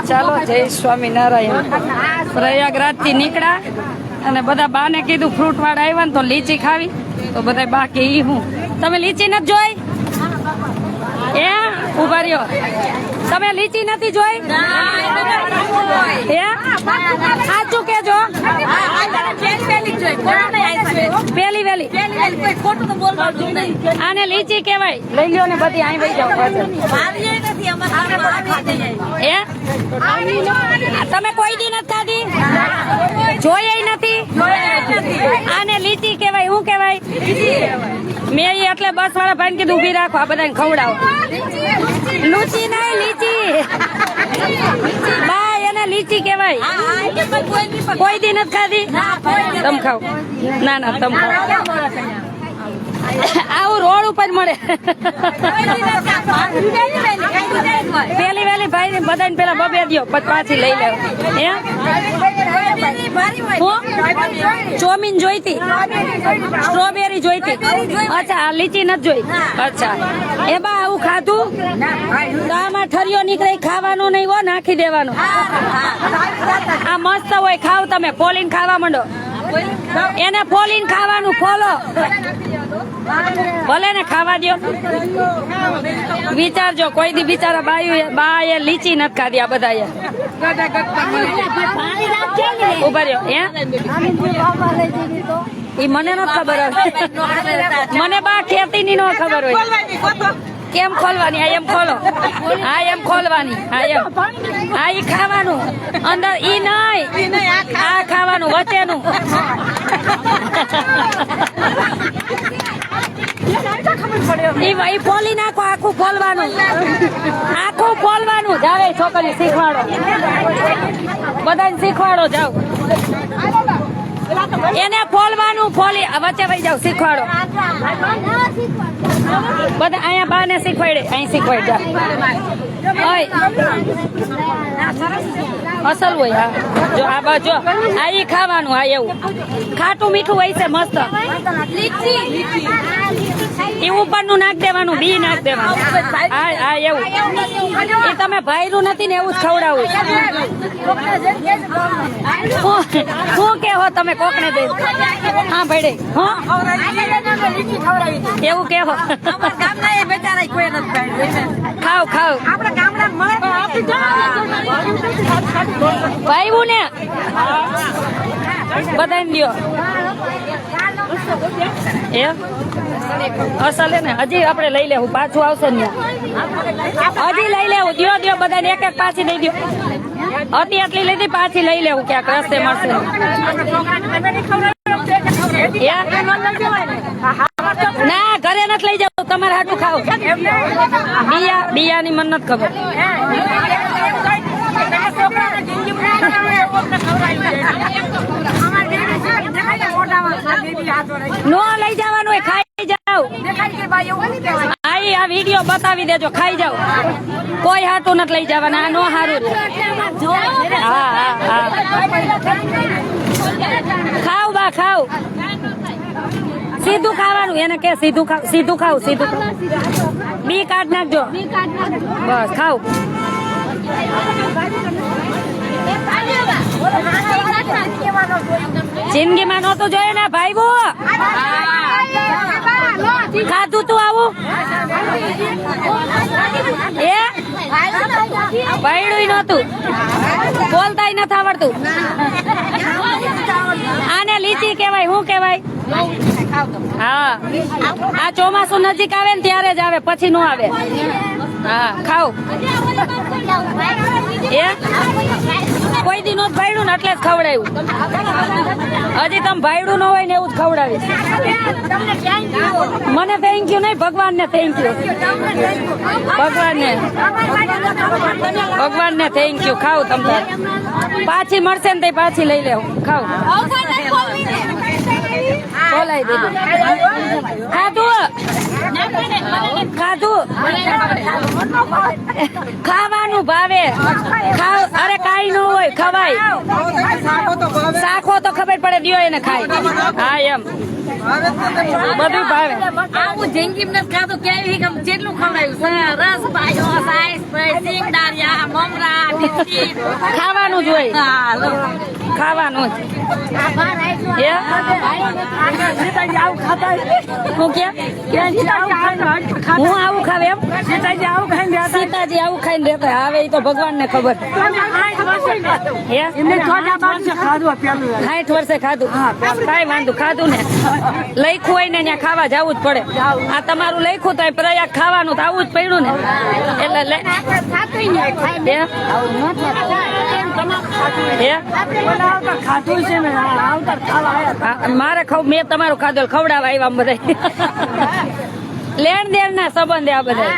ચાલો જય સ્વામિનારાયણ. પ્રયાગરાજ થી નીકળ્યા અને બધા બાને કીધું ફ્રૂટ વાળા આવ્યા ને તો લીચી ખાવી, તો બધા બા કે ઈ હું તમે લીચી નથી જોઈ? એ ઉભા રહ્યો, તમે લીચી નથી જોઈ? સાચું કેજો. પેલી વેલી આને લીચી કેવાય. લઈ લ્યો ને બધી અહીં વહી જાવ. તમે કોઈ દી નથી ખાધી? જોઈ નથી? આને લીચી કેવાય. શું કેવાય? મેં એટલે બસ વાળા ભાઈ કીધું ઉભી રાખો, આ બધાને ખવડાવો. લૂચી નહીં, લીચી. બા એને લીચી કેવાય. કોઈ દી નથી ખાધી? તમ ખાવ. ના ના તમ ખાવ. આવું રોડ ઉપર મળે. પેલી વેલી ભાઈ ને બધા પેલા બબે દો, પછી પાછી લઈ લેવ. ચોમીન જોઈતી, સ્ટ્રોબેરી જોઈતી. અચ્છા, લીચી નથી જોઈ. અચ્છા, એ બા આવું ખાધું તો આમાં ઠરિયો નીકળે, ખાવાનું નહીં હો, નાખી દેવાનું. આ મસ્ત હોય, ખાવ તમે. ફોલીને ખાવા માંડો. એને ફોલીને ખાવાનું. ફોલો ભલે ને ખાવા દો. વિચારજો, કોઈ દી બિચારા બા એ લીચી નથી ખાધી. આ બધા ઉભા રહ્યો. ઈ મને નથી ખબર. મને બા ખેતી ની નો ખબર હોય. કેમ ખોલવાની? આ એમ ખોલો. આ એમ ખોલવાની. આ એમ. આ ઈ ખાવાનું અંદર. ઈ નહીં, આ ખાવાનું વચ્ચેનું. ઈ ફોલી નાખો. આખું ફોલવાનું. આખું ફોલવાનું. જાવે છોકરી શીખવાડો, બધાને શીખવાડો. જાવ એને ફોલવાનું. ફોલી વચ્ચે વહી જાવ. શીખવાડો બધા. અહીંયા બા ને શીખવાડે. અહીં શીખવાડ જા. અસલ હોય. હા જો આ બાજુ આ ઈ ખાવાનું. આ એવું ખાટું મીઠું હોય છે મસ્ત. એ ઉપરનું નાખ દેવાનું. બી નાખ દેવાનું. હા એવું. એ તમે ભાઈરું નથી ને એવું જ ખવડાવું. શું કેહો તમે? કોકને દે. હા ભાઈ. એવું કેહો. ખાવ ખાવ. ભાઈ ને બધાને દો. અસલ ને હજી આપણે લઈ લેવું. પાછું આવશે ને હજી લઈ લેવું. દો બધાને એક એક પાછી દઈ દો. હતી આટલી લીધી, પાછી લઈ લેવું. ક્યાંક રસ્તે મળશે. ના ઘરે નથી લઈ જાવ. તમારે હાટું ખાવ. બિયાની મને નથી ખબર. નો લઈ જવાનું હોય. ખાઈ જાવ. આ વિડીયો બતાવી દેજો. ખાઈ જાવ. કોઈ હાટું નથી લઈ જવાના. આ નો હારું. હા ખાવ બા ખાવ. સીધું ખાવાનું. એને કે સીધું ખાવ. સીધું ખાવ. સીધું ખાવ. બી કાઢ નાખજો. બસ ખાવ. જિંદગીમાં નહોતું જોયું ને ભાઈ. ખાધું તું આવું? એ ભાઈડું નહોતું. બોલતાય નથી આવડતું. આને લીચી કેવાય. શું કેવાય? હા, આ ચોમાસું નજીક આવે ને ત્યારે જ આવે, પછી નો આવે. હા ખાવ. એ કોઈ દી નો ભાઈડું ને એટલે જ ખવડાવ્યું. હજી તમે ભાઈડું ન હોય ને એવું જ ખવડાવીશ. મને થેન્ક યુ નહીં, ભગવાનને થેન્ક યુ. ભગવાનને થેન્ક યુ. ખાવ તમે. પાછી મળશે ને તે પાછી લઈ લેવું. ખાવ. બોલાઈ દીધું. ખાધું. ખાવાનું ભાવે. અરે કાઈ ન હોય, ખવાય. શાખો તો ખબર પડે. હારે દ્યો એને ખાય. હા એમ બધું ભાવે. આવું જિંદગી નથી ખાધું ક્યાંય જેટલું ખવડાવ્યું રસ પાયો સાઈસ સિંગદારિયા મમરા બિસ્કિટ ખાવાનું જ હોય. ખાવાનું જ. હું કે હું આવું ખાવે એમ સીતાજી આવું ખાઈને રહેતા. હવે એ તો ભગવાન ને ખબર. 60 વર્ષે ખાધું. કઈ વાંધો ખાધું ને લખ્યું હોય ને ત્યાં ખાવા જવું જ પડે. આ તમારું લખ્યું તો પ્રયાગ ખાવાનું તો આવું જ પડ્યું ને એટલે મારે મેં તમારું ખાધું ખવડાવવા આવ્યા બધા. લેણ દેણ ના સંબંધ આ બધા.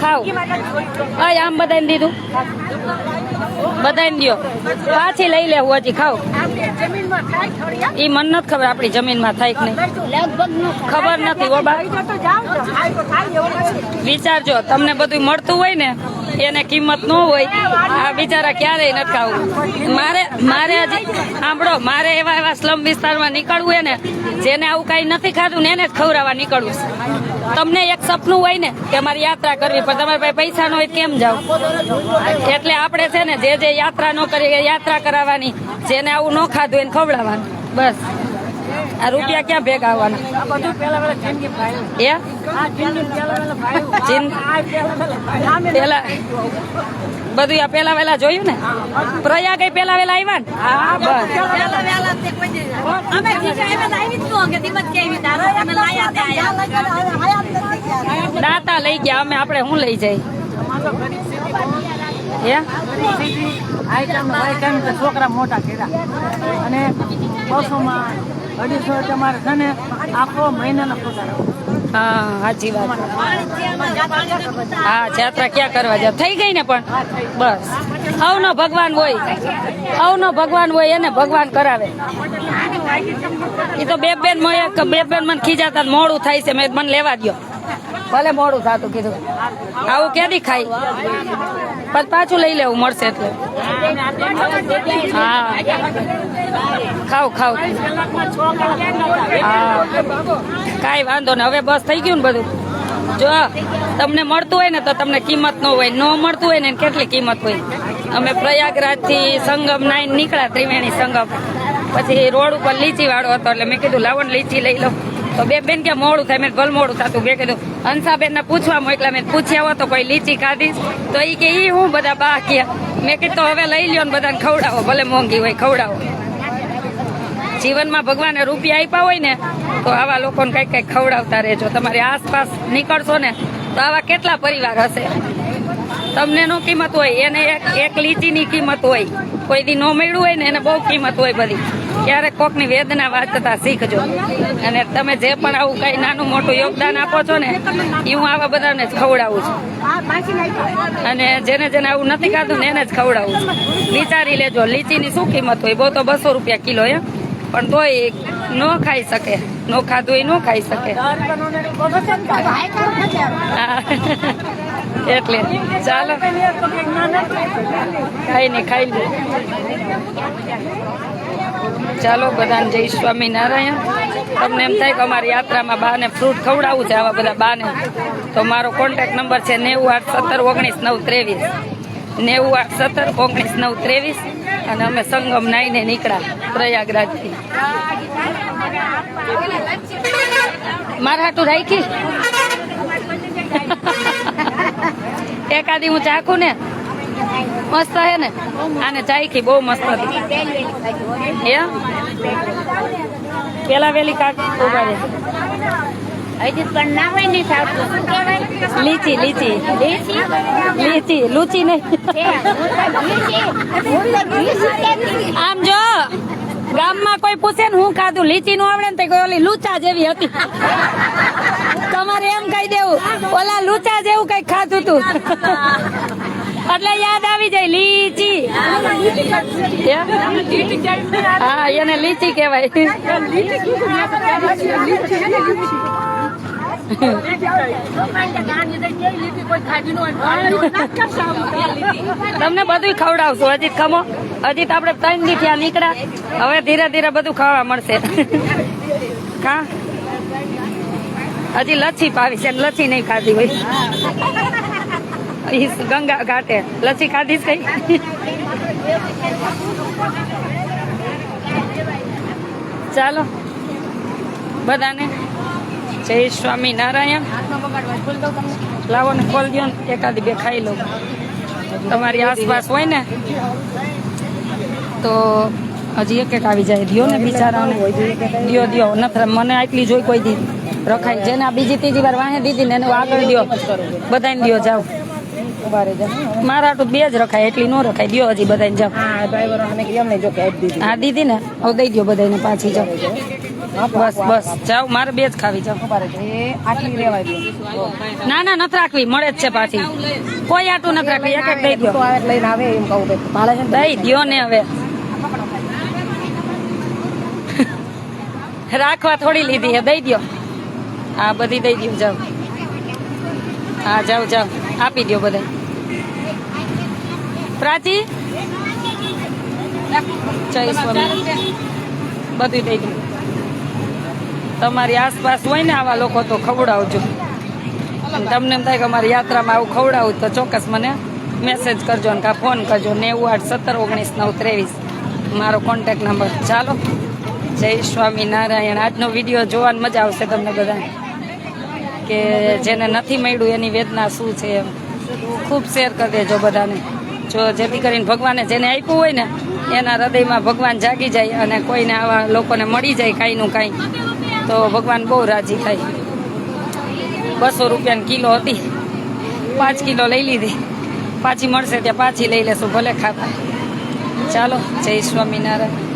ખાવ આમ બધાને દીધું. બધાને દો પાછી લઈ લેવું હજી. ખાવ એ મને નથી ખબર આપણી જમીનમાં થાય કે નહીં ખબર નથી. વિચારજો તમને બધું મળતું હોય ને એને કિંમત ન હોય. આ બિચારા ક્યારેય નથી ખાવું. મારે હજી સાંભળો મારે એવા સ્લમ વિસ્તારમાં નીકળવું હોય ને જેને આવું કઈ નથી ખાધું ને એને જ ખવડાવવા નીકળવું. તમને એક સપનું હોય ને કે મારી યાત્રા કરવી પણ તમારી પાસે પૈસા ન હોય કેમ જાવ. એટલે આપણે છે ને જે યાત્રા ન કરી યાત્રા કરાવવાની. જેને આવું ન ખાધું એને ખવડાવવાનું બસ. આ રૂપિયા ક્યાં ભેગા આવવાના પેલા બધું આ પેલા વેલા જોયું ને. પ્રયાગ પેલા વેલા આવ્યા ને દાતા લઈ ગયા અમે. આપણે શું લઈ જાય છોકરા મોટા કર્યા અને 200 250 તમારે છે ને આખો મહિનાનો પગાર. હા સાચી વાત. હા યાત્રા ક્યાં કરવા જાય થઈ ગઈ ને પણ બસ. અવનો ભગવાન હોય એને ભગવાન કરાવે. એ તો બે બેન મને ખીજાતા મોડું થાય છે. મેં મને લેવા દો ભલે મોડું થતું કીધું. આવું ક્યાંથી ખાઈ પણ પાછું લઈ લેવું મળશે એટલે. હા ખાવ હા કાંઈ વાંધો ને. હવે બસ થઈ ગયું ને બધું. જો તમને મળતું હોય ને તો તમને કિંમત ન હોય. ન મળતું હોય ને કેટલી કિંમત હોય. અમે પ્રયાગરાજ થી સંગમ 9 નીકળ્યા ત્રિવેણી સંગમ. પછી રોડ ઉપર લીચી વાળો હતો એટલે મેં કીધું લાવો ને લીચી લઈ લો. તો બે બેન કે મોડું થાય. મેં ભલ મોડું થતું. મેં કીધું હંસાબેન ને પૂછવા મોકલા. મેં પૂછ્યા હો તો કોઈ લીચી ખાધી તો એ કે ઈ હું બધા બા ગયા. મેં કીધું હવે લઈ લ્યો ને બધાને ખવડાવો ભલે મોંઘી હોય ખવડાવો. જીવનમાં ભગવાને રૂપિયા આપ્યા હોય ને તો આવા લોકોને કઈક કઈક ખવડાવતા રહેજો. તમારી આસપાસ નીકળશો ને તો આવા કેટલા પરિવાર હશે. તમને નો કિંમત હોય એને એક લીચીની કિંમત હોય. કોઈ દી નો મળ્યું હોય ને એને બહુ કિંમત હોય બધી. ક્યારેક કોકની વેદના વાંચતા શીખજો. અને તમે જે પણ આવું કઈ નાનું મોટું યોગદાન આપો છો ને એ હું આવા બધાને જ ખવડાવું છું. અને જેને આવું નથી ખાધું ને એને જ ખવડાવું છું. વિચારી લેજો લીચીની શું કિંમત હોય. બહુ તો 200 રૂપિયા કિલો પણ તોય ન ખાઈ શકે. ન ખાધું એ ન ખાઈ શકે. એટલે ચાલો ખાઈ લે. ચાલો બધાને જય સ્વામિનારાયણ. તમને એમ થાય કે અમારી યાત્રામાં બાને ફ્રૂટ ખવડાવવું છે આવા બધા બાને તો મારો કોન્ટેક્ટ નંબર છે 9817 19 923 9817 19 923. અને અમે સંગમ 9 નીકળ્યા પ્રયાગરાજથી. મારા હાટું રાખી એકાદી હું ચાખું ને મસ્ત હે ને. આને ચાખી બહુ મસ્ત હતી. પેલા વેલી કાક ઉગાડે લીચી લૂચી નહીં. આમ જો ગામમાં કોઈ પૂછે ને હું ખાધું લીચી નું આવડે ને તો ઓલી લૂચા જેવી હતી. તમારે એમ કહી દેવું ઓલા લૂચા જેવું કઈ ખાધું તું એટલે યાદ આવી જાય લીચી. હા એને લીચી કહેવાય. તમને બધું ખવડાવશું. હજી ખમો, હજી તો આપણે 3 દી થયા નીકળ્યા. હવે ધીરે ધીરે બધું ખાવા મળશે. કા હજી લચ્છી પાવી છે, લચ્છી નહીં ખાધી હોય. ઈ ગંગા ઘાટે લચ્છી ખાધી કઈ. ચાલો બધાને જય સ્વામિનારાયણ. લાવો ને ખોલ દો ને, એકાદી બે ખાઈ લો. તમારી આસપાસ હોય ને તો હજી એક આવી જાય. દિયો ને બિચારાને, દિયો નથી. મને આટલી જોઈ કોઈ દી રખાય. જેને આ બીજી ત્રીજી વાર વાહે દીધી ને એને આગળ દિયો, બધાને દિયો જાવ. મારા તો 2 જ રખાય, એટલી નો રખાય. દિયો હજી બધાને જાવ. હા દીધી ને, હવે દઈ દો બધાને પાછી જાવ. બસ બસ જાવ, મારે 2 જ ખાવી. જાવ. ના ના નથી રાખવી, મળે જ છે પાછી. કોઈ આટું નથી રાખવી, એક એક દઈ દો. દઈ દો ને હવે. રાખવા થોડી લીધી હે, દઈ દો. હા બધી દઈ દો. જાવ. હા જાવ જાવ, આપી દો બધા. પ્રાચી જય સ્વામી, બધું દઈ દો. તમારી આસપાસ હોય ને આવા લોકો તો ખવડાવજો. તમને એમ થાય કે અમારી યાત્રામાં આવું ખવડાવું તો ચોક્કસ મને મેસેજ કરજો ને કાં ફોન કરજો. 98171993 મારો કોન્ટેક્ટ નંબર. ચાલો જય સ્વામિનારાયણ. આજનો વિડીયો જોવાની મજા આવશે તમને બધા, કે જેને નથી મળ્યું એની વેદના શું છે એમ. ખૂબ શેર કરી દેજો બધાને, જો જેથી કરીને ભગવાને જેને આપ્યું હોય ને એના હૃદયમાં ભગવાન જાગી જાય અને કોઈને આવા લોકોને મળી જાય કાંઈનું કાંઈ, તો ભગવાન બહુ રાજી થાય. 200 રૂપિયાની કિલો હતી, 5 કિલો લઈ લીધી. પાછી મળશે ત્યાં પાછી લઈ લેશું, ભલે ખાતા. ચાલો જય સ્વામિનારાયણ.